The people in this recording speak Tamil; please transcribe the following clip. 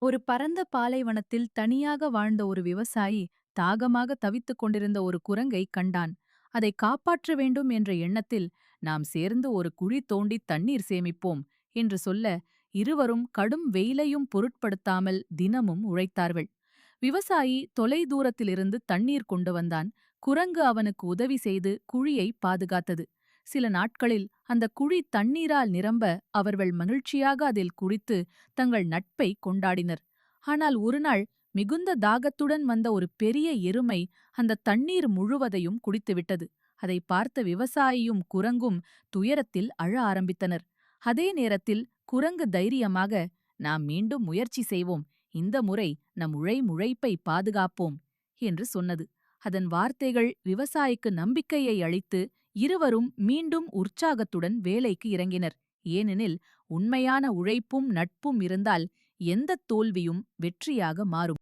ஒரு பரந்த பாலைவனத்தில் தனியாக வாழ்ந்த ஒரு விவசாயி தாகமாக தவித்துக் கொண்டிருந்த ஒரு குரங்கை கண்டான். அதை காப்பாற்ற வேண்டும் என்ற எண்ணத்தில், நாம் சேர்ந்து ஒரு குழி தோண்டி தண்ணீர் சேமிப்போம் என்று சொல்ல, இருவரும் கடும் வெயிலையும் பொருட்படுத்தாமல் தினமும் உழைத்தார்கள். விவசாயி தொலை தூரத்திலிருந்து தண்ணீர் கொண்டு வந்தான். குரங்கு அவனுக்கு உதவி செய்து குழியை பாதுகாத்தது. சில நாட்களில் அந்த குழி தண்ணீரால் நிரம்ப அவர்கள் மகிழ்ச்சியாக அதில் குளித்து தங்கள் நட்பை கொண்டாடினர். ஆனால் ஒருநாள் மிகுந்த தாகத்துடன் வந்த ஒரு பெரிய எருமை அந்த தண்ணீர் முழுவதையும் குடித்துவிட்டது. அதை பார்த்த விவசாயியும் குரங்கும் துயரத்தில் அழ ஆரம்பித்தனர். அதே நேரத்தில் குரங்கு தைரியமாக, நாம் மீண்டும் முயற்சி செய்வோம், இந்த முறை நம் உழைப்பை பாதுகாப்போம் என்று சொன்னது. அதன் வார்த்தைகள் விவசாயிக்கு நம்பிக்கையை அளித்து, இருவரும் மீண்டும் உற்சாகத்துடன் வேலைக்கு இறங்கினர். ஏனெனில் உண்மையான உழைப்பும் நட்பும் இருந்தால் எந்தத் தோல்வியும் வெற்றியாக மாறும்.